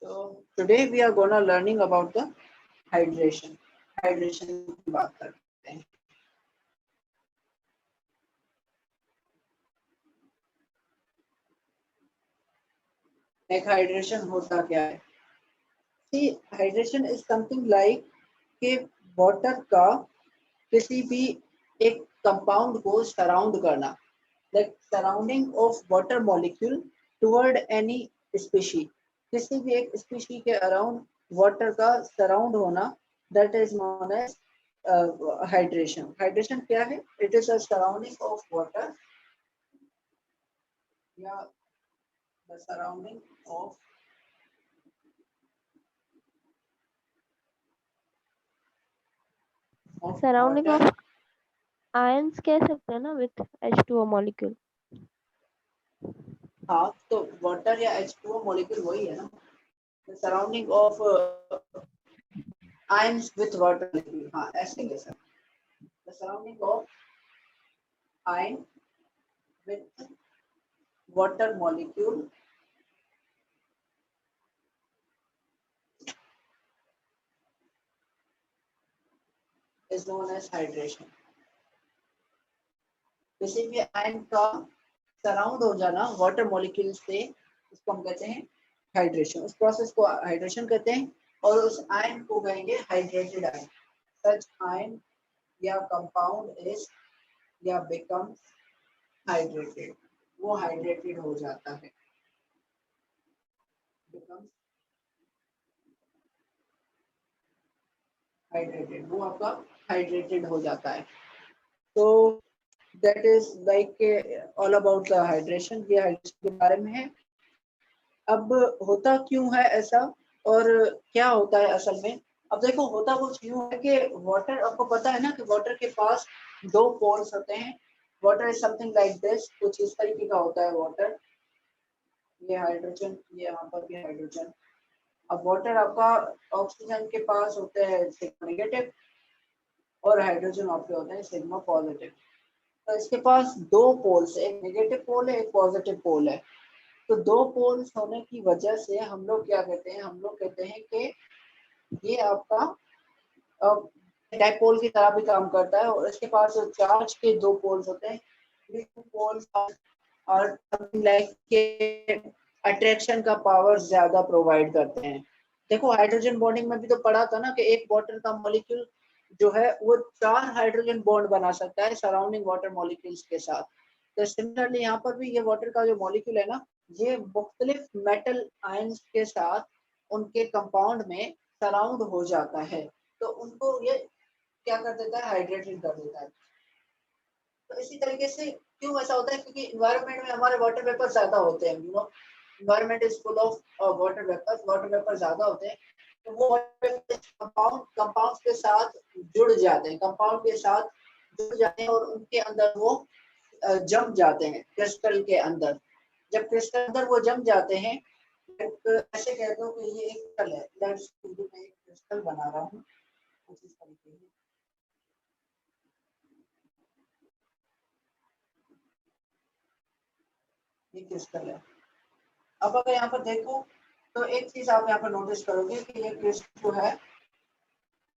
So today we are gonna learning about the hydration. Hydration की बात करते हैं. एक हाइड्रेशन होता क्या है? See, hydration is something like कि वाटर का किसी भी एक कंपाउंड को सराउंड करना, like surrounding of water molecule toward any species. किसी भी एक स्पीशी के अराउंड वाटर का सराउंड होना, that is known as hydration. Hydration क्या है? It is a surrounding of water, या the surrounding of surrounding water. Of ions कह सकते हैं ना विथ H2O मॉलिक्यूल. हाँ, तो वाटर या H2O मॉलिक्यूल वही है ना. The surrounding of ions with water molecule. हाँ, ऐसे कह सकते. The surrounding of ion with water molecule is known as hydration. किसी भी आयन का सराउंड हो जाना वाटर मॉलिक्यूल से, इसको हम कहते हैं हाइड्रेशन. उस प्रोसेस को हाइड्रेशन कहते हैं और उस आयन को कहेंगे हाइड्रेटेड आयन. सच आयन या कंपाउंड इज या बिकम्स हाइड्रेटेड. वो हाइड्रेटेड हो जाता है. बिकम्स हाइड्रेटेड, वो आपका हाइड्रेटेड हो जाता है. तो that is like all about the hydration. ये हाइड्रेशन के बारे में है. अब होता क्यों है ऐसा और क्या होता है असल में? अब देखो, होता कुछ यूं है कि वाटर, आपको पता है ना कि वाटर के पास दो पोल्स होते हैं. Water is something like this, कुछ इस तरीके का होता है वाटर. ये हाइड्रोजन, ये यहाँ पर भी हाइड्रोजन. अब वाटर आपका ऑक्सीजन के पास होते हैं सिग्मा नेगेटिव और हाइड्रोजन आपके होते हैं सिग्मा पॉजिटिव. तो इसके पास दो पोल्स है, एक नेगेटिव पोल है, एक पॉजिटिव पोल है. तो दो पोल्स होने की वजह से हम लोग क्या कहते हैं? हम लोग कहते हैं कि ये आपका डाइपोल की तरह भी काम करता है. और इसके पास चार्ज के दो पोल्स होते हैं. ये पोल्स और लाइक के अट्रैक्शन का पावर ज्यादा प्रोवाइड करते हैं. देखो, हाइड्रोजन बॉन्डिंग में भी तो पढ़ा था ना कि एक वाटर का मॉलिक्यूल जो है वो 4 हाइड्रोजन बॉन्ड बना सकता है सराउंडिंग वाटर मॉलिक्यूल्स के साथ. तो सिमिलरली यहाँ पर भी ये वाटर का जो मॉलिक्यूल है ना, ये मुख्तलिफ मेटल आयंस के साथ उनके कंपाउंड में सराउंड हो जाता है. तो उनको ये क्या कर देता है? हाइड्रेटेड कर देता है. तो इसी तरीके से क्यों ऐसा होता है? क्योंकि इन्वायरमेंट में हमारे वाटर वेपर ज्यादा होते हैं. You know, environment is full of water vapour ज्यादा होते हैं. तो वो कंपाउंड के साथ जुड़ जाते हैं, और उनके अंदर वो जम जाते हैं क्रिस्टल के अंदर. जब क्रिस्टल अंदर वो जम जाते हैं, ऐसे कह दो कि ये एक क्रिस्टल है. मैं एक क्रिस्टल बना रहा हूँ कुछ इस तरीके से. ये क्रिस्टल है. अब अगर यहाँ पर देखो तो एक चीज आप यहाँ पर नोटिस करोगे कि ये क्रिस्टल जो है,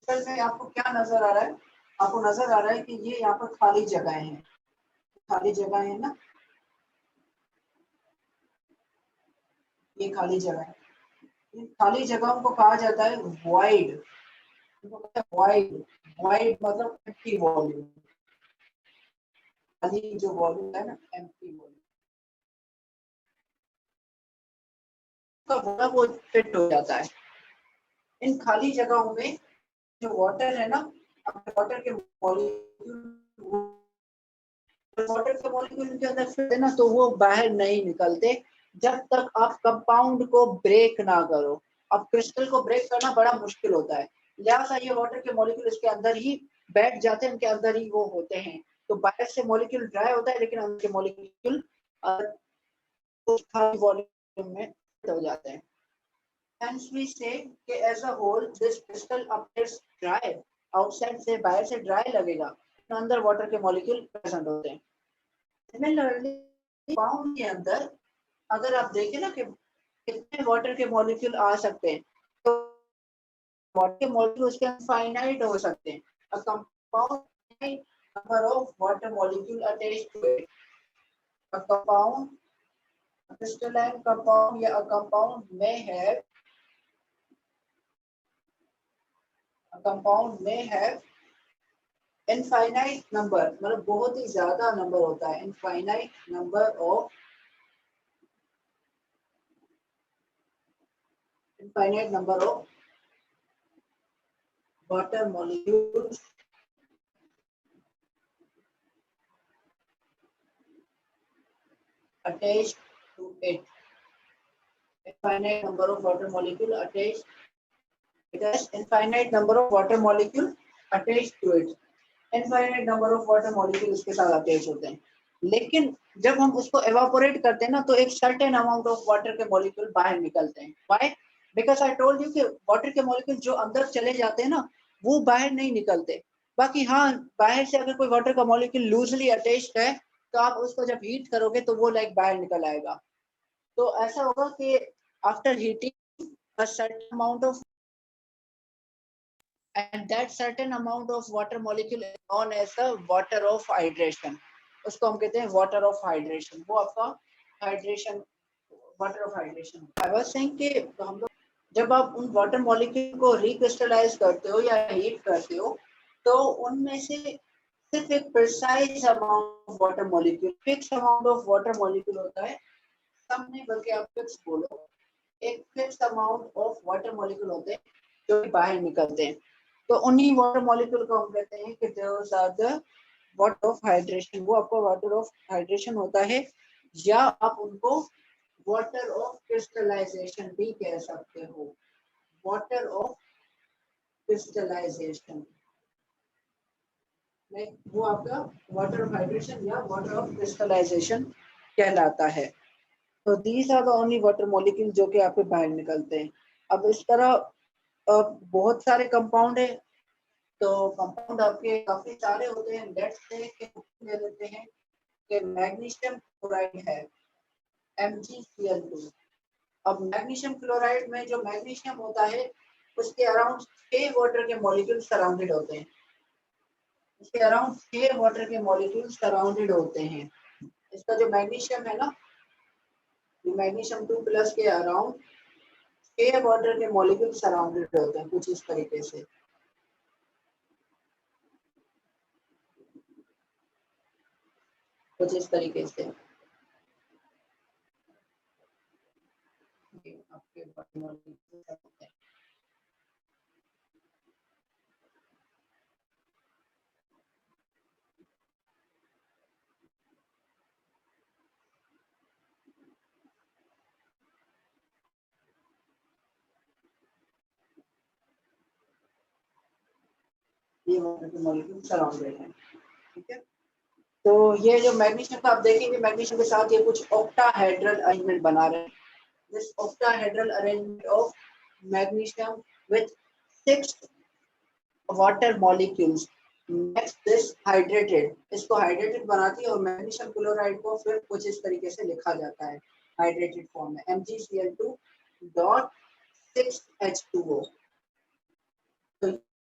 क्रिस्टल में आपको क्या नजर आ रहा है? आपको नजर आ रहा है कि ये यहाँ पर खाली जगह है. खाली जगह है ना, ये खाली जगह है. इन खाली जगहों को कहा जाता है वॉइड. वॉइड वॉइड मतलब एम्प्टी वॉल्यूम. खाली जो वॉल्यूम है ना, एम्प्टी वॉल्यूम का पूरा वो फिट हो जाता है. इन खाली जगहों में जो वाटर है ना, वाटर के मॉलिक्यूल के अंदर फिट है ना, तो वो बाहर नहीं निकलते जब तक आप कंपाउंड को ब्रेक ना करो. अब क्रिस्टल को ब्रेक करना बड़ा मुश्किल होता है, लिहाजा ये वाटर के मॉलिक्यूल इसके अंदर ही बैठ जाते हैं, इनके अंदर ही वो होते हैं. तो बाहर से मॉलिक्यूल ड्राई होता है लेकिन अंदर के मॉलिक्यूल खाली वॉल्यूम में हो जाते हैं. Hence we say कि as a whole this crystal appears dry. Outside से, बाहर से ड्राई लगेगा, तो अंदर वाटर के मॉलिक्यूल प्रेजेंट होते हैं. सिमिलरली कंपाउंड के अंदर अगर आप देखें ना कि कितने वाटर के मॉलिक्यूल आ सकते हैं, तो वाटर के मॉलिक्यूल उसके इनफाइनाइट हो सकते हैं। A compound number of water molecule attached to it. A compound, crystalline compound या a compound may have infinite number, मतलब बहुत ही ज्यादा नंबर होता है, infinite number of water molecules attached to it. Infinite number of water molecule attached. It has infinite number of water molecule attached to it. Infinite number of water molecule इसके साथ attach होते हैं, लेकिन जब हम उसको evaporate करते हैं ना, तो एक certain amount of water के molecule बाहर निकलते हैं. Why? Because I told you कि water के molecule जो अंदर चले जाते हैं ना, वो बाहर नहीं निकलते. बाकी हाँ, बाहर से अगर कोई water का molecule loosely attached है, तो आप उसको जब heat करोगे तो वो like बाहर निकल आएगा. तो ऐसा होगा कि after heating a certain amount of, and that certain amount of water molecule is known as the water of hydration. उसको हम कहते हैं water of hydration. वो आपका hydration, water of hydration. I was saying कि हम लोग जब आप उन water molecule को recrystallize करते हो या heat करते हो, तो उनमें से सिर्फ एक precise amount of water molecule, fixed amount of water molecule होता है. सब नहीं बल्कि आप fixed बोलो, एक fixed amount of water molecule होते हैं जो बाहर निकलते हैं. तो उन्हीं वाटर मॉलिक्यूल को हम कहते हैं कि those are the water of hydration. वो आपको वाटर ऑफ हाइड्रेशन होता है, या आप उनको वाटर ऑफ क्रिस्टलाइजेशन भी कह सकते हो. वाटर ऑफ क्रिस्टलाइजेशन, वो आपका वाटर ऑफ हाइड्रेशन या वाटर ऑफ क्रिस्टलाइजेशन कहलाता है. तो these are the only water molecule जो कि आपके बाहर निकलते हैं. अब इस तरह बहुत सारे कंपाउंड है, तो कंपाउंड आपके काफी सारे होते हैं. लेट्स से ले लेते हैं कि मैग्नीशियम क्लोराइड है MgCl2. अब मैग्नीशियम क्लोराइड में जो मैग्नीशियम होता है उसके अराउंड 6 वाटर के मॉलिक्यूल सराउंडेड होते हैं. इसके अराउंड 6 वाटर के मॉलिक्यूल सराउंडेड होते हैं. इसका जो मैग्नीशियम है ना, मैग्नीशियम 2+ के अराउंड 6 वाटर के मॉलिक्यूल सराउंडेड होते हैं, कुछ इस तरीके से. कुछ इस तरीके से आपके ये वाटर के मॉलिक्यूल सराउंडेड है. ठीक है, तो ये जो मैग्नीशियम का आप देखेंगे, मैग्नीशियम के साथ ये कुछ ऑक्टाहेड्रल अरेंजमेंट बना रहे हैं. This octahedral arrangement of magnesium with 6 water molecules makes this hydrated. इसको हाइड्रेटेड बनाती है, और मैग्नीशियम क्लोराइड को फिर कुछ इस तरीके से लिखा जाता है हाइड्रेटेड फॉर्म में, MgCl2.6H2O. तो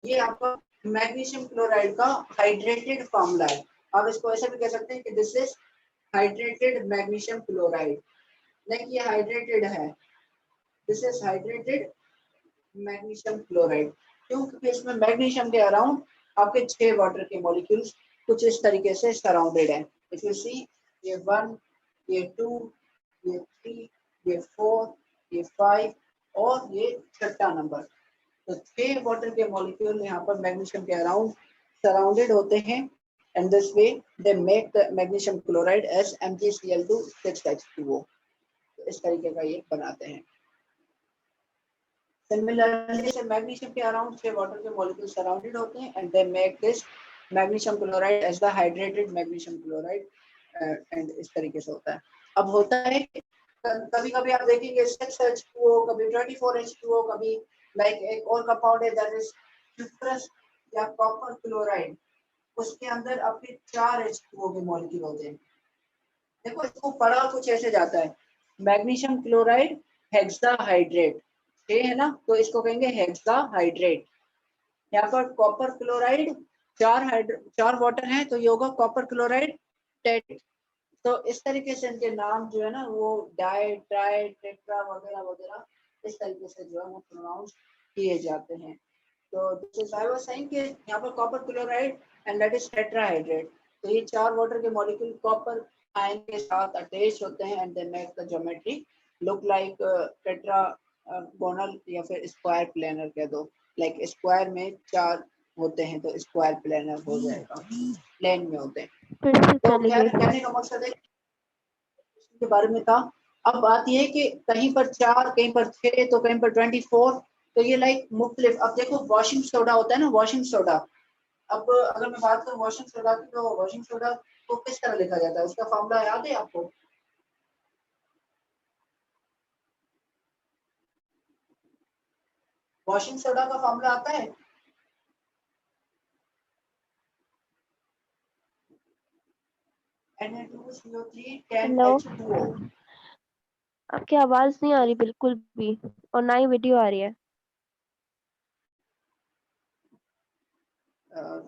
ये आपका मैग्नीशियम क्लोराइड का हाइड्रेटेड फॉर्मूला है. आप इसको ऐसे भी कह सकते हैं कि this is hydrated magnesium chloride. नहीं, ये हाइड्रेटेड है, this is hydrated magnesium chloride. क्योंकि इसमें मैग्नीशियम के अराउंड आपके 6 वाटर के मॉलिक्यूल्स कुछ इस तरीके से सराउंडेड है. इफ यू सी, ये 1, ये 2, ये 3, ये 4, ये 5 और ये 6 नंबर. तो 6 वाटर के मॉलिक्यूल यहाँ पर मैग्नीशियम के अराउंड सराउंडेड होते हैं, and this way they make the magnesium chloride as MgCl2.6H2O. तो इस तरीके का ये बनाते हैं. Similarly, मैग्नीशियम के अराउंड 6 वाटर के मॉलिक्यूल सराउंडेड होते हैं, and they make this magnesium chloride as the hydrated magnesium chloride. And इस तरीके से होता है. अब होता है कभी कभी आप देखेंगे 6H2O, कभी 24H2O, कभी लाइक एक और कंपाउंड है दैट इज क्यूप्रस या कॉपर क्लोराइड. उसके अंदर आपके 4 H2O के मॉलिक्यूल होते हैं. देखो, इसको पढ़ा कुछ ऐसे जाता है, मैग्नीशियम क्लोराइड हेक्साहाइड्रेट, 6 है ना, तो इसको कहेंगे हेक्साहाइड्रेट। यहाँ पर कॉपर क्लोराइड, 4 वाटर हैं तो ये होगा कॉपर क्लोराइड टेट। तो इस तरीके से इनके नाम जो है ना वो डाई, ट्राई, टेट्रा वगैरह वगैरह इस तरीके से जो है वो प्रोनाउंस किए जाते हैं। तो this is I was saying कि यहाँ पर copper chloride and that is tetrahydrate. तो ये 4 वाटर के मॉलिक्यूल कॉपर आयन के साथ अटैच होते हैं and they make the geometry look like tetragonal या फिर स्क्वायर प्लेनर कह दो। लाइक स्क्वायर में 4 होते हैं तो स्क्वायर प्लेनर हो जाएगा, प्लेन में होते हैं। फिर से तो चली खैर गई। कहने का मकसद है के बारे में था। अब बात ये है कि कहीं पर 4, कहीं पर 6, तो कहीं पर 24, तो ये लाइक मुख्तलिफ। अब देखो वॉशिंग सोडा होता है ना, वॉशिंग सोडा। अब अगर मैं बात करूँ वॉशिंग सोडा की, तो वॉशिंग सोडा को किस तरह लिखा जाता है, उसका फॉर्मूला याद है आपको? वॉशिंग सोडा का फॉर्मूला आता है? Na2CO3 hello, 10H2O। आपकी आवाज नहीं आ रही बिल्कुल भी, और ना ही वीडियो आ रही है।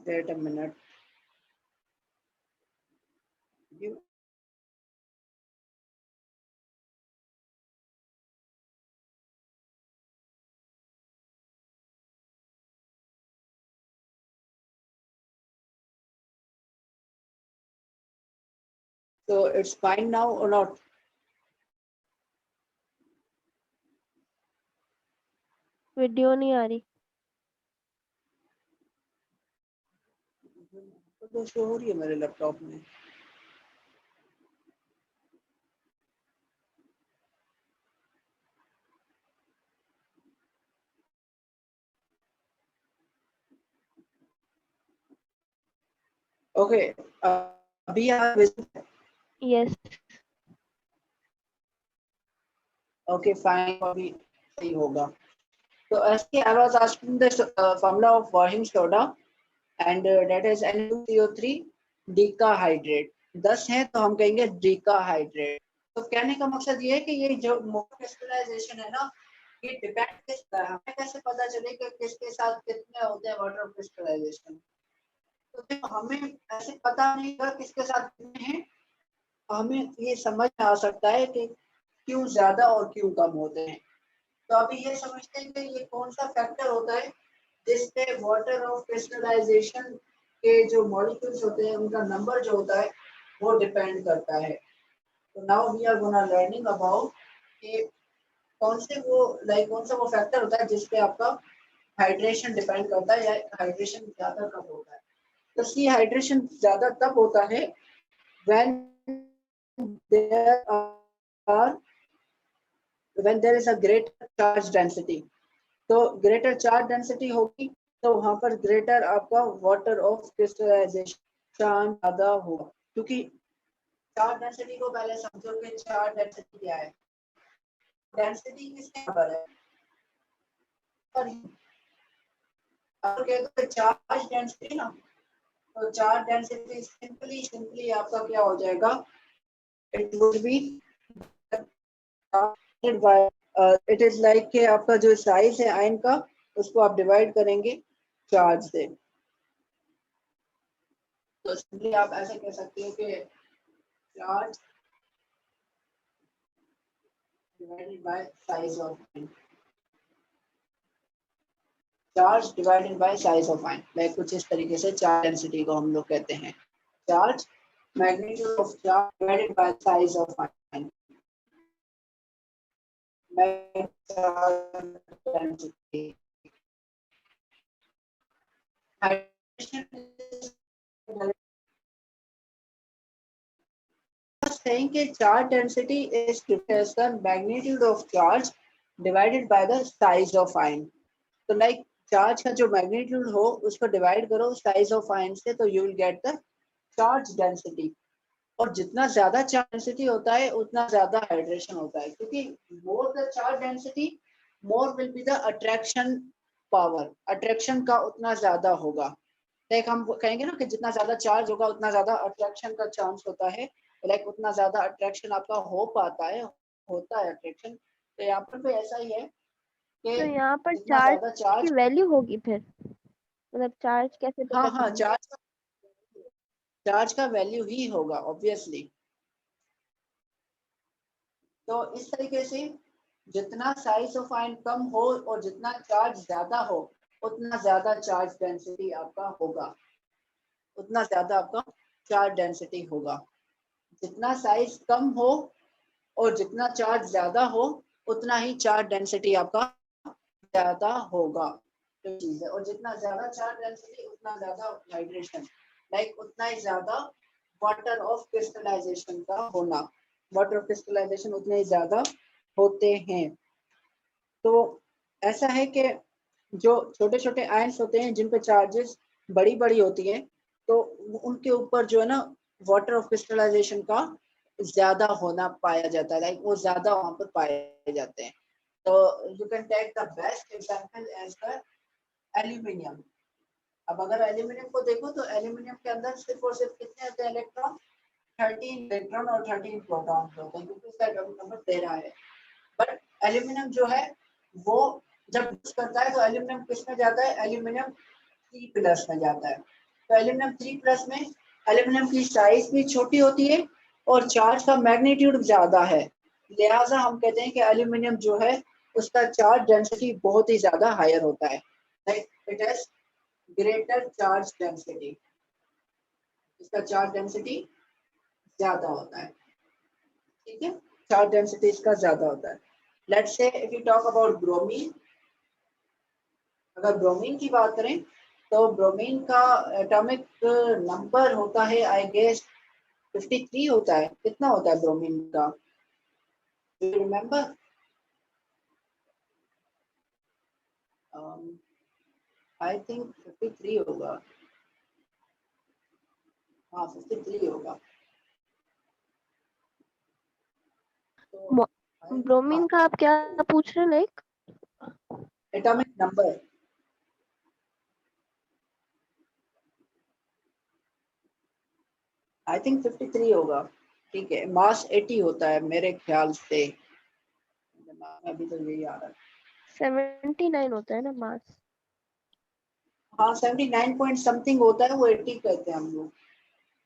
Wait a minute. So it's fine now or not? Video नहीं आ रही। तो शो हो रही है मेरे लैपटॉप में। ओके, अभी आप यस। ओके फाइन, अभी सही होगा। So as I was asking the formula of washing soda and that is Na2CO3 decahydrate। 10 है तो हम कहेंगे decahydrate। तो कहने का मकसद ये है कि ये जो क्रिस्टलाइजेशन है ना, ये डिपेंड किसका है, हमें कैसे पता चले कि किसके साथ कितने होते हैं वाटर क्रिस्टलाइजेशन। तो देखो हमें ऐसे पता नहीं होगा किसके साथ कितने हैं, हमें ये समझ में आ सकता है कि क्यों ज्यादा और क्यों कम होते हैं। तो अभी ये समझते हैं कि ये कौन सा फैक्टर होता है जिसपे वाटर ऑफ क्रिस्टलाइजेशन के जो मॉलिक्यूल्स होते हैं उनका नंबर जो होता है वो डिपेंड करता है। तो now we are gonna learning about कि कौन सा वो फैक्टर होता है जिसपे आपका हाइड्रेशन डिपेंड करता है या हाइड्रेशन ज्यादा कब होता है। तो सी हाइड्रेशन ज्यादा तब होता है when there are when there is a greater charge density। तो ग्रेटर चार्ज डेंसिटी होगी तो वहां पर ग्रेटर आपका वाटर ऑफ क्रिस्टलाइजेशन ज्यादा होगा। क्योंकि चार्ज डेंसिटी को पहले समझो कि चार्ज डेंसिटी क्या है। डेंसिटी किसके बराबर है? पर अगर चार्ज डेंसिटी ना, तो चार्ज डेंसिटी सिंपली सिंपली आपका क्या हो जाएगा, it would be by it is like कि आपका जो साइज है आयन का उसको आप डिवाइड करेंगे चार्ज से। तो सिंपली आप ऐसे कह सकते हो कि charge divided by size of ion, charge divided by size of ion. Like कुछ इस तरीके से चार्ज डेंसिटी को हम लोग कहते हैं charge magnitude of charge divided by size of ion. Density saying कि charge density is as the magnitude of charge divided by the size of ion। तो लाइक चार्ज का जो मैग्नीट्यूड हो उसको डिवाइड करो साइज ऑफ आयन से तो you will get the charge density. और जितना ज्यादा चार्ज डेंसिटी होता है उतना ज्यादा हाइड्रेशन होता है, क्योंकि more the charge density more will be the attraction power, attraction का उतना ज्यादा होगा। लाइक हम कहेंगे ना कि जितना ज्यादा चार्ज होगा उतना ज्यादा अट्रैक्शन का चांस होता है, लाइक उतना ज्यादा अट्रैक्शन आपका हो पाता है, होता है अट्रैक्शन। तो यहाँ पर भी ऐसा ही है कि तो यहाँ पर जितना चार्ज ज्यादा की चार्ज, वैल्यू होगी फिर, मतलब चार्ज कैसे हाँ पता हाँ, चलेगा? चार्ज का वैल्यू ही होगा ऑब्वियसली। तो इस तरीके से जितना साइज ऑफ आयन कम हो और जितना चार्ज ज्यादा हो, उतना ज्यादा चार्ज डेंसिटी आपका होगा, उतना ज्यादा आपका चार्ज डेंसिटी होगा। जितना साइज कम हो और जितना चार्ज ज्यादा हो, उतना ही चार्ज डेंसिटी आपका ज्यादा होगा, जो चीज है। और जितना ज्यादा चार्ज डेंसिटी उतना ज्यादा हाइड्रेशन, लाइक उतना ही ज्यादा वाटर ऑफ क्रिस्टलाइजेशन का होना, वाटर ऑफ क्रिस्टलाइजेशन उतने ही ज्यादा होते हैं। तो ऐसा है कि जो छोटे छोटे आयंस होते हैं जिन पे चार्जेस बड़ी बड़ी होती है, तो उनके ऊपर जो है ना वाटर ऑफ क्रिस्टलाइजेशन का ज्यादा होना पाया जाता है, लाइक वो ज्यादा वहां पर पाए जाते हैं। तो you can take the best example as the aluminium. अब अगर एल्यूमिनियम को देखो तो एल्यूमिनियम के अंदर सिर्फ और सिर्फ कितने होते हैं इलेक्ट्रॉन, 13 इलेक्ट्रॉन और 13 प्रोटॉन होते हैं, क्योंकि उसका एटॉमिक नंबर 13 है। बट एल्यूमिनियम जो है वो जब यूज करता है तो एल्यूमिनियम किस में जाता है, एल्यूमिनियम 3+ में जाता है। तो एल्यूमिनियम 3+ में एल्यूमिनियम की साइज भी छोटी होती है और चार्ज का मैग्नीट्यूड ज्यादा है, लिहाजा हम कहते हैं कि एल्यूमिनियम जो है उसका चार्ज डेंसिटी बहुत ही ज्यादा हायर होता है, like it has greater charge density, इसका चार्ज डेंसिटी ज्यादा होता है। ठीक है, चार्ज डेंसिटी इसका ज्यादा होता है। Let's say if you talk about bromine, अगर ब्रोमीन की बात करें तो ब्रोमीन का एटॉमिक नंबर होता है आई गेस 53 होता है। कितना होता है ब्रोमीन का, do you remember? I think 53 होगा, हाँ 53 होगा। तो ब्रोमीन का आप क्या पूछ रहे हैं, like? Atomic number, I think 53 होगा। ठीक है, मास 80 होता है मेरे ख्याल से, दिमाग में अभी तो यही आ रहा है। 79 होता है ना मास। हाँ 79 पॉइंट समथिंग होता है, वो 80 कहते हैं हम लोग।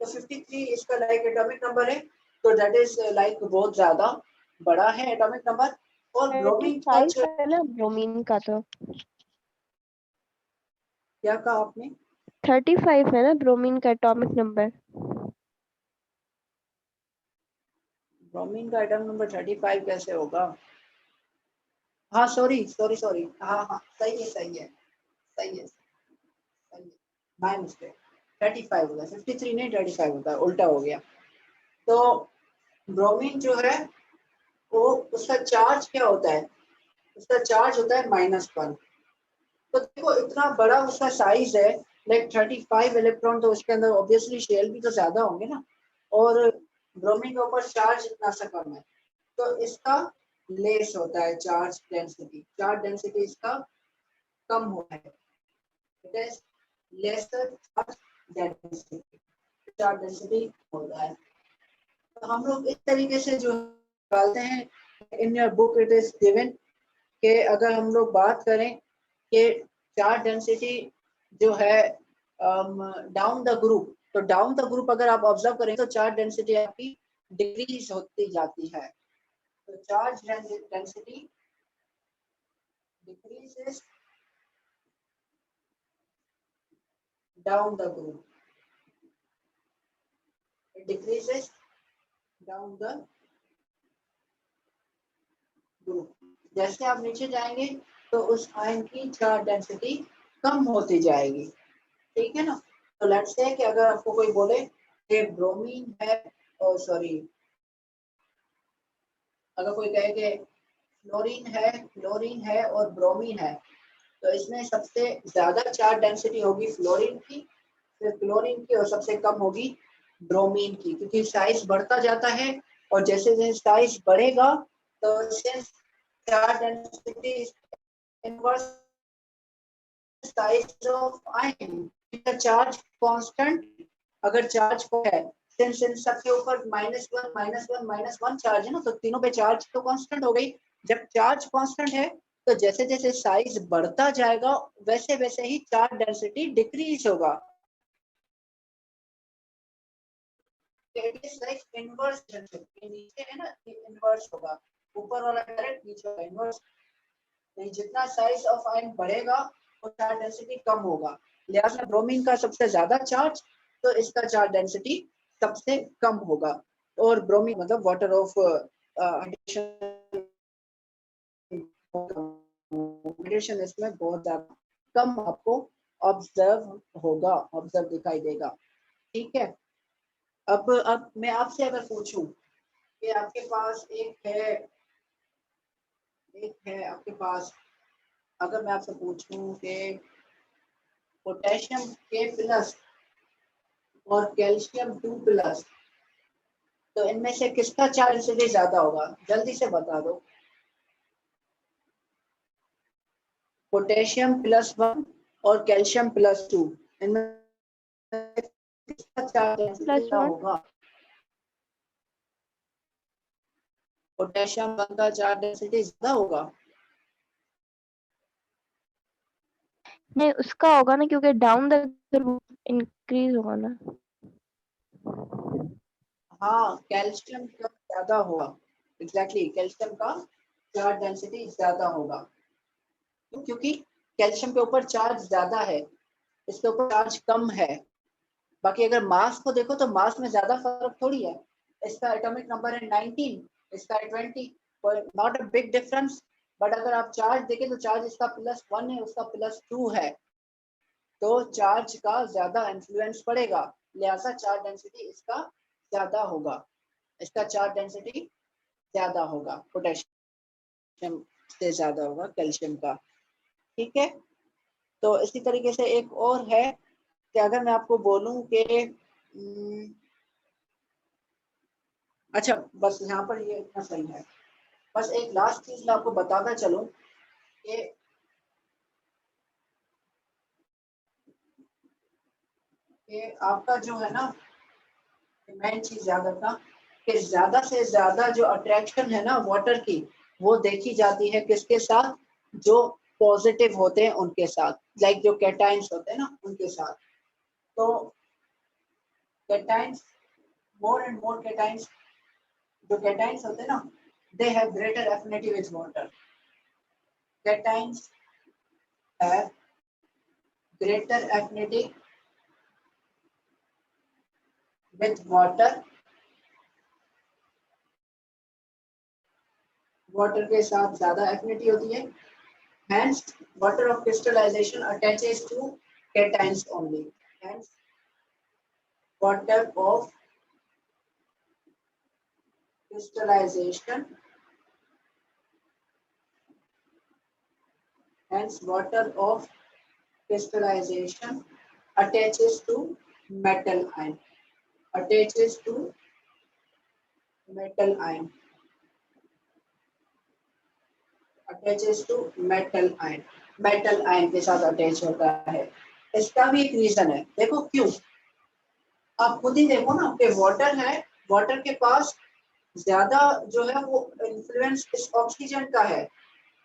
तो 53 इसका लाइक एटॉमिक नंबर है, तो दैट इज लाइक बहुत ज्यादा बड़ा है एटॉमिक नंबर। और ब्रोमीन का 35 है ना ब्रोमीन का तो। क्या कहा आपने? 35 है ना ब्रोमीन का एटॉमिक नंबर। ब्रोमीन का एटॉमिक नंबर 35 कैसे होगा? हाँ सॉरी सॉरी सॉरी, हाँ हाँ सही है सही है सही है सही है, माय मिस्टेक। 35 होगा, 53 नहीं 35 होता है, उल्टा हो गया। तो ब्रोमीन जो है वो उसका चार्ज क्या होता है, उसका चार्ज होता है -1। तो देखो इतना बड़ा उसका साइज है, लाइक 35 इलेक्ट्रॉन, तो उसके अंदर ऑब्वियसली शेल भी तो ज्यादा होंगे ना, और ब्रोमीन के ऊपर चार्ज इतना सा कम है, तो इसका लेस होता है चार्ज डेंसिटी, चार्ज डेंसिटी इसका कम हुआ है, it is lesser charge density, charge density होता है। तो हम लोग इस तरीके से जो निकालते हैं, in your book it is given कि अगर हम लोग बात करें कि चार्ज डेंसिटी जो है डाउन द ग्रुप, तो डाउन द ग्रुप अगर आप ऑब्जर्व करें तो चार्ज डेंसिटी आपकी डिक्रीज होती जाती है। तो charge density decreases down the group, it decreases down the group। जैसे आप नीचे जाएंगे तो उस आयन की चार्ज डेंसिटी कम होती जाएगी, ठीक है ना। तो लेट्स से कि अगर आपको कोई बोले कि ब्रोमीन है, और सॉरी अगर कोई कहे कि फ्लोरीन है और ब्रोमीन है, तो इसमें सबसे ज्यादा चार्ज डेंसिटी होगी फ्लोरीन की, फिर क्लोरीन की, और सबसे कम होगी ब्रोमीन की, क्योंकि साइज बढ़ता जाता है, और जैसे जैसे साइज बढ़ेगा तो since charge density inverse size of ion, charge constant, अगर चार्ज को है सिंस इन सबके ऊपर -1 -1 -1 चार्ज है ना, तो तीनों पे चार्ज तो कांस्टेंट हो गई, जब चार्ज कांस्टेंट है तो जैसे जैसे साइज बढ़ता जाएगा वैसे वैसे ही चार्ज डेंसिटी डिक्रीज होगा। It is like inverse relationship, ये नीचे है ना, ये इनवर्स होगा, ऊपर वाला डायरेक्ट नीचे होगा इनवर्स। नहीं, जितना साइज ऑफ आयन बढ़ेगा वो चार्ज डेंसिटी कम होगा। लिहाजा ब्रोमीन का सबसे ज्यादा चार्ज, तो इसका चार्ज डेंसिटी सबसे कम होगा। और ब्रोमीन मतलब वाटर ऑफ हाइड्रेशन इसमें बहुत ज्यादा कम आपको ऑब्जर्व दिखाई देगा। ठीक है। अब मैं आपसे अगर पूछूं कि आपके पास एक है आपके पास, अगर मैं आपसे पूछूं कि पोटेशियम K+ और कैल्शियम 2+, तो इनमें से किसका चार्ज डेंसिटी ज्यादा होगा? जल्दी से बता दो। पोटेशियम +1 और कैल्शियम +2, इनमें किसका चार्ज डेंसिटी प्लस ज्यादा वन। होगा? पोटेशियम 1 का चार्ज डेंसिटी ज्यादा होगा। नहीं, उसका होगा ना, क्योंकि डाउन द इंक्रीज होगा ना। हाँ, कैल्शियम का ज्यादा होगा। एग्जैक्टली, कैल्शियम का चार्ज डेंसिटी ज्यादा होगा क्योंकि कैल्शियम के ऊपर चार्ज ज्यादा है, इसके ऊपर चार्ज कम है। बाकी अगर मास को देखो तो मास में ज्यादा फर्क थोड़ी है। इसका एटॉमिक नंबर है 19, इसका है 20, not a big difference. But अगर आप चार्ज देखें तो चार्ज इसका +1 है, उसका +2 है, तो चार्ज का ज्यादा इन्फ्लुएंस पड़ेगा। लिहाजा चार्ज डेंसिटी इसका ज्यादा होगा, इसका चार्ज डेंसिटी ज्यादा होगा, पोटेशियम से ज्यादा होगा कैल्शियम का। ठीक है। तो इसी तरीके से एक और है कि अगर मैं आपको बोलूं कि अच्छा, बस यहाँ पर ये इतना सही है। बस एक लास्ट चीज मैं आपको बताता चलूं कि आपका जो है ना, मेन चीज याद रखना कि ज्यादा से ज्यादा जो अट्रैक्शन है ना वाटर की, वो देखी जाती है किसके साथ? जो पॉजिटिव होते हैं उनके साथ, लाइक जो कैटाइंस होते हैं ना उनके साथ। तो cations, more and more cations, जो कैटाइंस होते हैं ना, they have greater affinity with water. Cations have greater affinity with water, water के साथ ज्यादा एफिनिटी होती है। Hence, water of crystallization attaches to cations only. Hence, water of crystallization, hence water of crystallization attaches to metal ion. Attaches to metal ion. Attaches to metal ion. Metal ion के साथ attach होता है। इसका भी एक reason है, देखो क्यों। आप खुद ही देखो ना कि वाटर है, वाटर के पास ज्यादा जो है वो इन्फ्लुएंस इस ऑक्सीजन का है,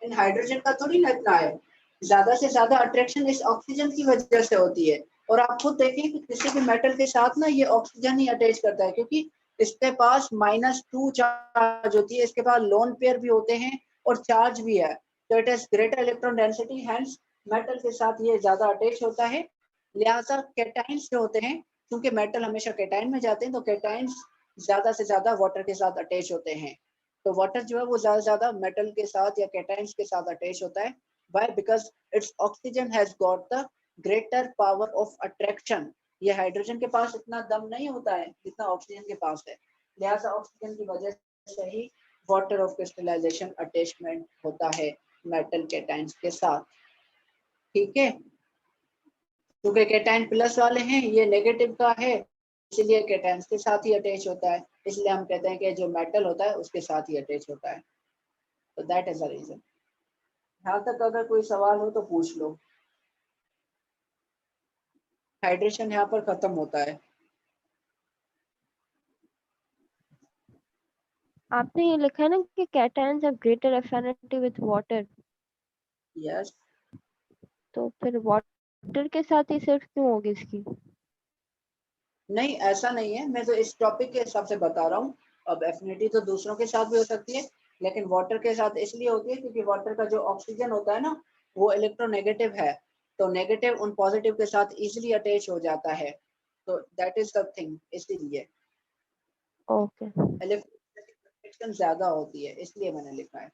इन हाइड्रोजन का थोड़ी ना इतना है। ज्यादा से ज्यादा अट्रैक्शन इस ऑक्सीजन की वजह से होती है। और आप खुद देखें कि किसी भी मेटल के साथ ना ये ऑक्सीजन ही अटैच करता है, क्योंकि इसके पास -2 चार्ज होती है, इसके पास लोन पेयर भी होते हैं और चार्ज भी है, तो it is greater electron density, hence metal के साथ ये ज्यादा अटैच होता है। लिहाजा कैटाइंस जो होते हैं, क्योंकि मेटल हमेशा कैटाइन में जाते हैं, तो कैटाइंस ज्यादा से ज्यादा वाटर के साथ अटैच होते हैं। तो वाटर जो है वो ज्यादा से ज्यादा मेटल के साथ या कैटाइंस के साथ अटैच होता है। Why? Because its oxygen has got the greater power of attraction. ये हाइड्रोजन के पास इतना दम नहीं होता है जितना ऑक्सीजन के पास है। लिहाजा ऑक्सीजन की वजह से ही वाटर ऑफ क्रिस्टलाइजेशन अटैचमेंट होता है मेटल कैटाइंस के साथ। ठीक है। क्योंकि कैटाइन प्लस वाले हैं, ये नेगेटिव का है, इसलिए कैटाइंस के साथ ही अटैच होता है। इसलिए हम कहते हैं कि जो मेटल होता है उसके साथ ही अटैच होता है। तो दैट इज द रीजन। यहाँ तक अगर कोई सवाल हो तो पूछ लो। हाइड्रेशन यहाँ पर खत्म होता है। आपने ये लिखा है ना कि cations have greater affinity with water, yes, तो फिर वाटर के साथ ही सिर्फ क्यों होगी इसकी? नहीं ऐसा नहीं है, मैं तो इस टॉपिक के हिसाब से बता रहा हूँ। अब एफिनिटी तो दूसरों के साथ भी हो सकती है, लेकिन वाटर के साथ इसलिए होती है क्योंकि वाटर का जो ऑक्सीजन होता है ना, वो इलेक्ट्रोनेगेटिव है, तो नेगेटिव उन पॉजिटिव के साथ इजीली अटैच हो जाता है, तो दैट इज द थिंग, इसीलिए ओके। इलेक्ट्रिक ज्यादा होती है, इसलिए मैंने लिखा है।